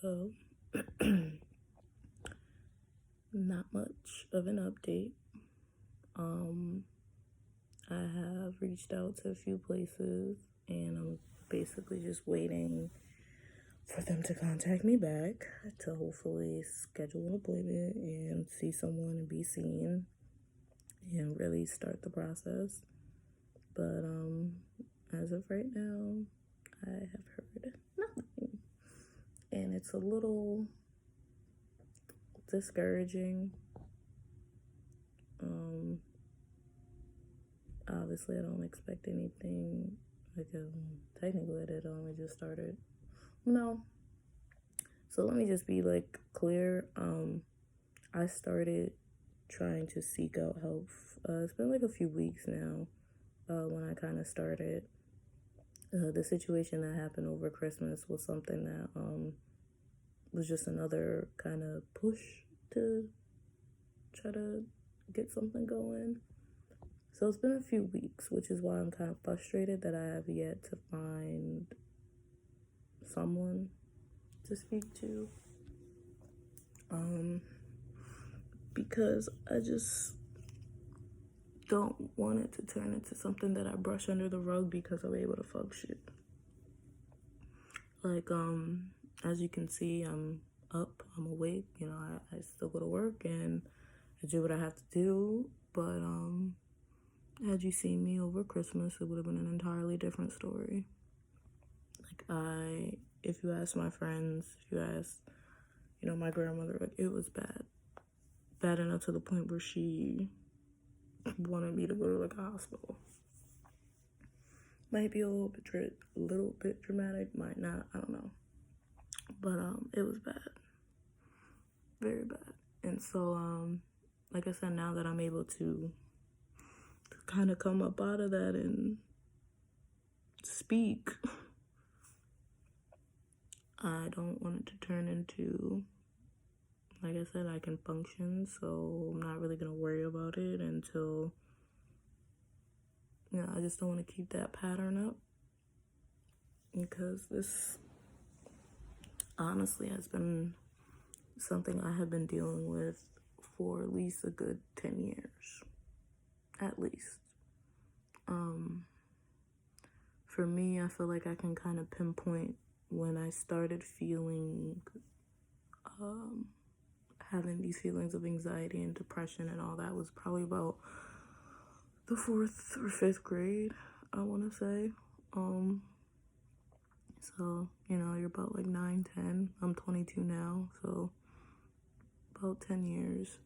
So, not much of an update. I have reached out to a few places and I'm basically just waiting for them to contact me back to hopefully schedule an appointment and see someone and be seen and really start the process. But as of right now, I have heard nothing. And it's a little discouraging. Obviously I don't expect anything. Technically it had only just started. No. So let me just be clear. I started trying to seek out help. It's been like a few weeks now when I kind of started. The situation that happened over Christmas was something that was just another kind of push to try to get something going. So it's been a few weeks, which is why I'm kind of frustrated that I have yet to find someone to speak to. Because I just don't want it to turn into something that I brush under the rug because I'm able to fuck shit. As you can see, I'm up, I'm awake, I still go to work and I do what I have to do, but had you seen me over Christmas, it would have been an entirely different story. If you ask my friends, if you ask, my grandmother, it was bad. Bad enough to the point where she wanted me to go to a hospital. Might be a little bit dramatic, might not, I don't know. But it was bad. Very bad. And so, like I said, now that I'm able to kind of come up out of that and speak, I don't want it to turn into, like I said, I can function, so I'm not really going to worry about it until, I just don't want to keep that pattern up, because this honestly has been something I have been dealing with for at least a good 10 years, at least. For me, I feel like I can kind of pinpoint when I started feeling, having these feelings of anxiety and depression and all that was probably about the 4th or 5th grade, I want to say. So, you're about 9, 10. I'm 22 now, so about 10 years.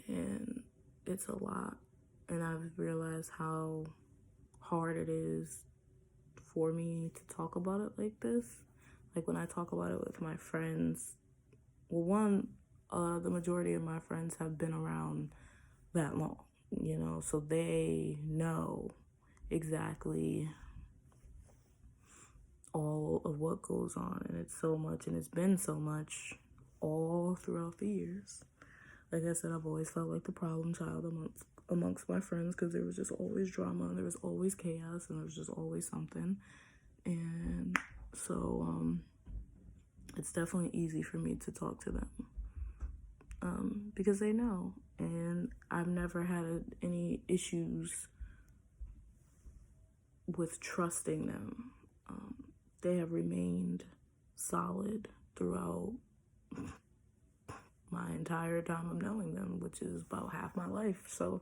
And it's a lot. And I've realized how hard it is for me to talk about it like this. When I talk about it with my friends, well, the majority of my friends have been around that long, so they know exactly all of what goes on, and it's so much, and it's been so much all throughout the years. Like I said, I've always felt like the problem child amongst my friends, because there was just always drama, and there was always chaos, and there was just always something. And so it's definitely easy for me to talk to them, because they know, and I've never had any issues with trusting them. They have remained solid throughout my entire time of knowing them, which is about half my life. So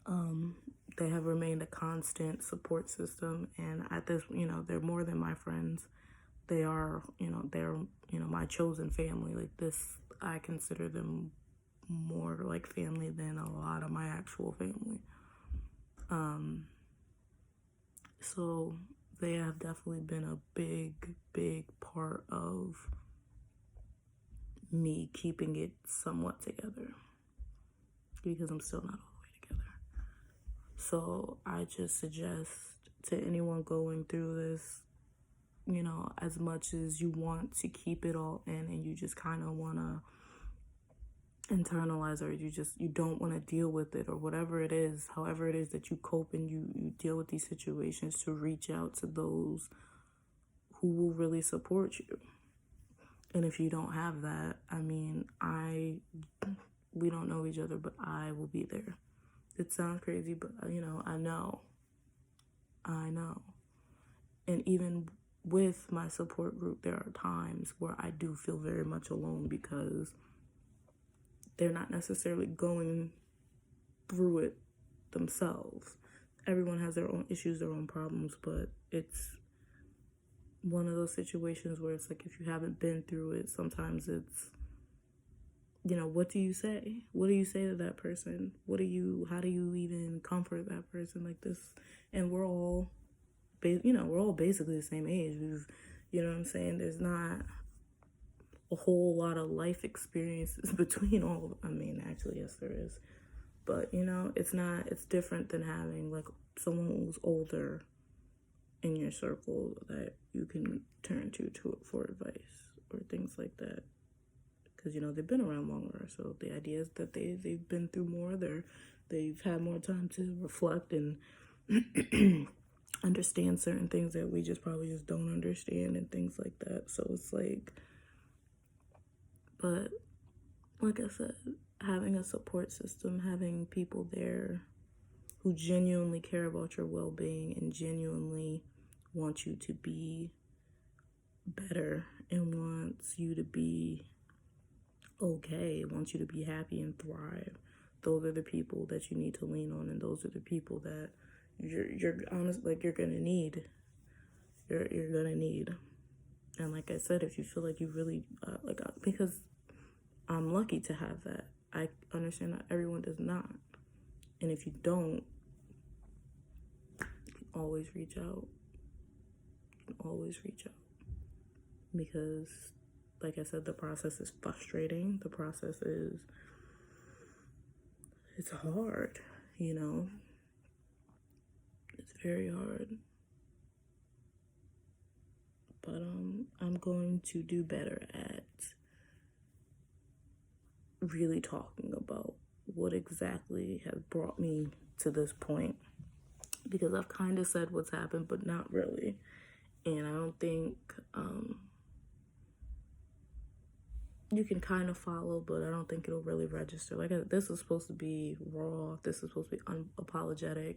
they have remained a constant support system, and at this, they're more than my friends. They are, they're, my chosen family. Like this, I consider them more like family than a lot of my actual family. So they have definitely been a big part of me keeping it somewhat together, because I'm still not all the way together. So I just suggest to anyone going through this, as much as you want to keep it all in and you just kind of want to internalize, or you don't want to deal with it, or whatever it is, however it is that you cope and you deal with these situations, to reach out to those who will really support you. And if you don't have that, I mean, we don't know each other, but I will be there. It sounds crazy, but I know. And even with my support group, there are times where I do feel very much alone because they're not necessarily going through it themselves. Everyone has their own issues, their own problems, but it's one of those situations where it's like if you haven't been through it, sometimes it's, what do you say? What do you say to that person? How do you even comfort that person like this? And we're all basically the same age. You know what I'm saying? There's not a whole lot of life experiences between all of them. I mean, actually, yes, there is. But, it's different than having, like, someone who's older in your circle that you can turn to for advice or things like that. Because, they've been around longer. So the idea is that they've been through more. They've had more time to reflect and understand certain things that we probably just don't understand and things like that. So it's like, but like I said, having a support system, having people there who genuinely care about your well-being and genuinely want you to be better and wants you to be okay, wants you to be happy and thrive. Those are the people that you need to lean on, and those are the people that you're honest, like you're gonna need. You're gonna need. And like I said, if you feel like you really because I'm lucky to have that. I understand that everyone does not. And if you don't, you can always reach out. Because, like I said, the process is frustrating. The process it's hard, It's very hard. But I'm going to do better at really talking about what exactly has brought me to this point, because I've kind of said what's happened, but not really. And I don't think you can kind of follow, but I don't think it'll really register. This is supposed to be raw. This is supposed to be unapologetic.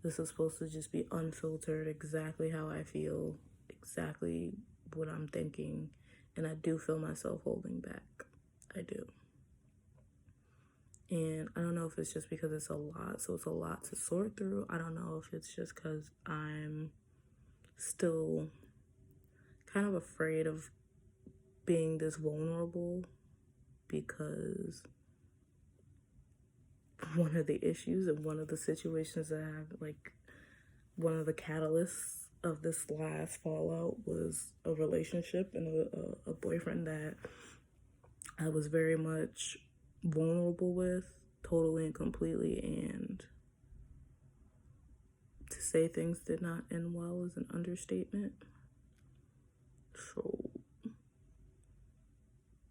This is supposed to just be unfiltered, exactly how I feel, exactly what I'm thinking. And I do feel myself holding back. I do. And I don't know if it's just because it's a lot, so it's a lot to sort through. I don't know if it's just because I'm still kind of afraid of being this vulnerable, because one of the issues and one of the situations that I have, like, one of the catalysts of this last fallout was a relationship and a boyfriend that I was very much vulnerable with, totally and completely, and to say things did not end well is an understatement. So,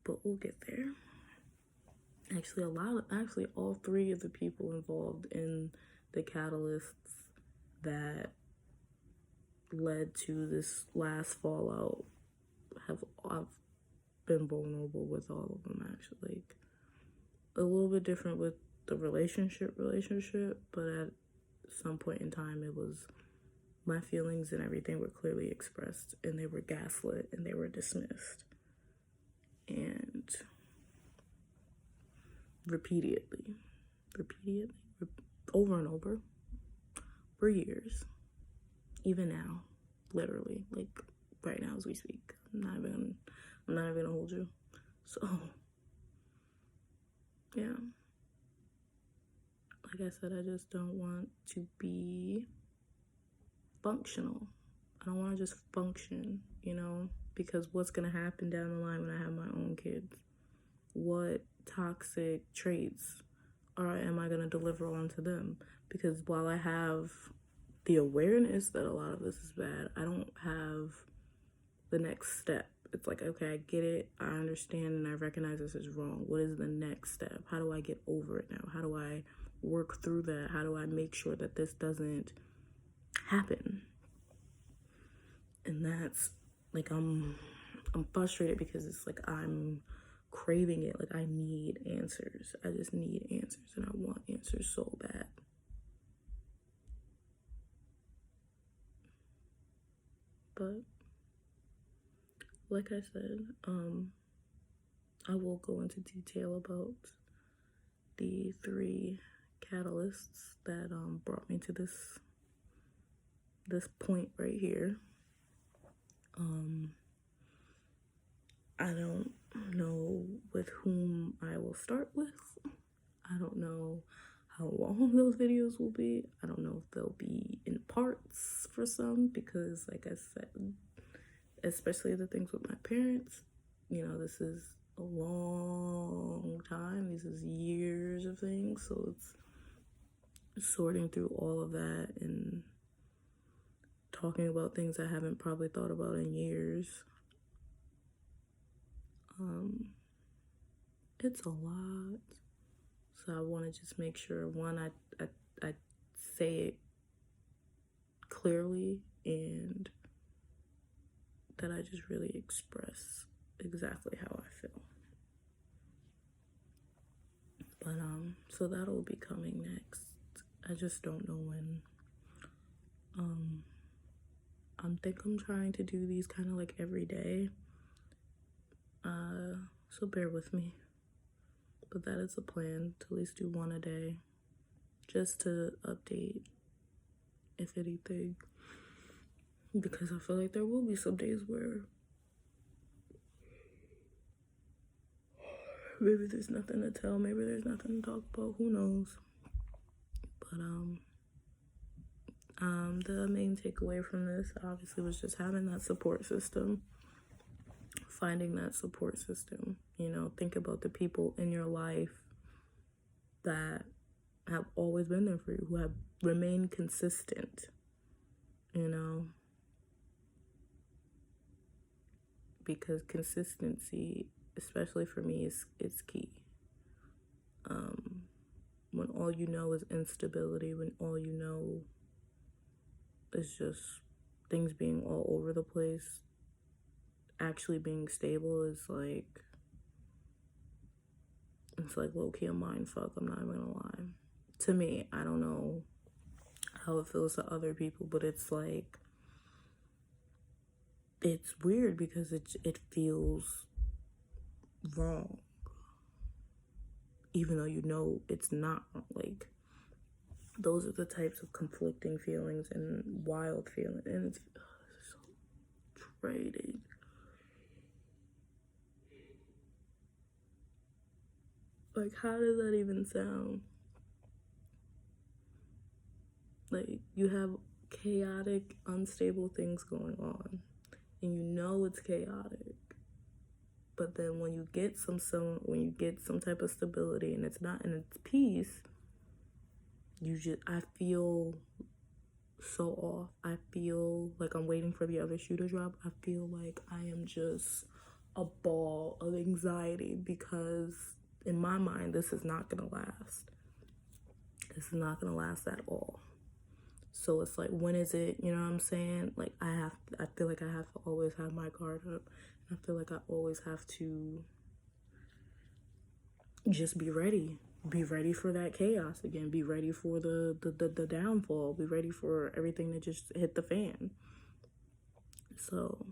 but we'll get there. Actually, all three of the people involved in the catalysts that led to this last fallout I've been vulnerable with all of them, actually. A little bit different with the relationship, but at some point in time, it was my feelings and everything were clearly expressed, and they were gaslit and they were dismissed. And repeatedly, over and over, for years, even now, literally, like right now as we speak. I'm not even gonna hold you. So, yeah. Like I said, I just don't want to be functional. I don't want to just function, because what's gonna happen down the line when I have my own kids? What toxic traits am I gonna deliver onto them? Because while I have the awareness that a lot of this is bad, I don't have the next step. It's like, okay, I get it, I understand, and I recognize this is wrong. What is the next step? How do I get over it now? How do I work through that? How do I make sure that this doesn't happen? And that's like I'm frustrated because it's like I'm craving it. Like I need answers. I just need answers, and I want answers so bad. But like I said, I will go into detail about the 3 catalysts that brought me to this point right here. I don't know with whom I will start with. I don't know how long those videos will be. I don't know if they'll be in parts for some, because like I said, especially the things with my parents, you know, this is a long time. This is years of things. So it's sorting through all of that and talking about things I haven't probably thought about in years. It's a lot. So I want to just make sure, one, I say it clearly, and that I just really express exactly how I feel. But so that'll be coming next. I just don't know when. I'm trying to do these kind of like every day. So bear with me. But that is the plan, to at least do one a day, just to update, if anything. Because I feel like there will be some days where maybe there's nothing to tell, maybe there's nothing to talk about, who knows. But the main takeaway from this obviously was just having that support system, finding that support system. You know, think about the people in your life that have always been there for you, who have remained consistent, you know, because consistency, especially for me, is key. When all you know is instability, when all you know is just things being all over the place, actually being stable is like, it's like low-key a mind fuck, I'm not even gonna lie. To me, I don't know how it feels to other people, but it's like, it's weird because it feels wrong, even though you know it's not wrong. Like, those are the types of conflicting feelings and wild feelings, and it's so draining. Like, how does that even sound? Like, you have chaotic, unstable things going on, and you know it's chaotic. But then when you get when you get some type of stability and it's not in its peace, I feel so off. I feel like I'm waiting for the other shoe to drop. I feel like I am just a ball of anxiety, because in my mind, this is not gonna last. This is not gonna last at all. So it's like, when is it, you know what I'm saying? Like, I feel like I have to always have my guard up. I feel like I always have to just be ready. Be ready for that chaos again. Be ready for the downfall. Be ready for everything that just hit the fan. So,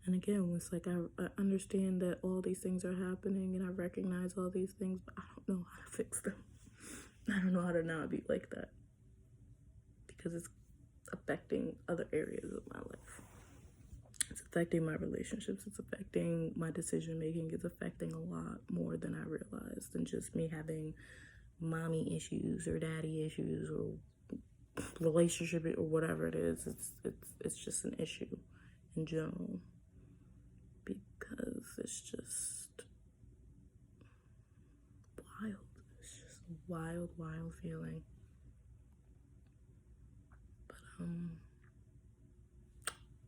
and again, it's like, I understand that all these things are happening, and I recognize all these things, but I don't know how to fix them. I don't know how to not be like that, because it's affecting other areas of my life. It's affecting my relationships. It's affecting my decision making. It's affecting a lot more than I realized, than just me having mommy issues or daddy issues or relationship or whatever it is. It's just an issue in general, because it's just wild. It's just a wild feeling. But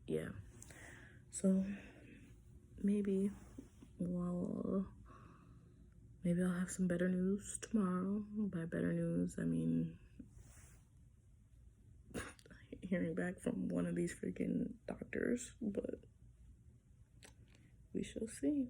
yeah. So maybe maybe I'll have some better news tomorrow. By better news, I mean hearing back from one of these freaking doctors. But we shall see.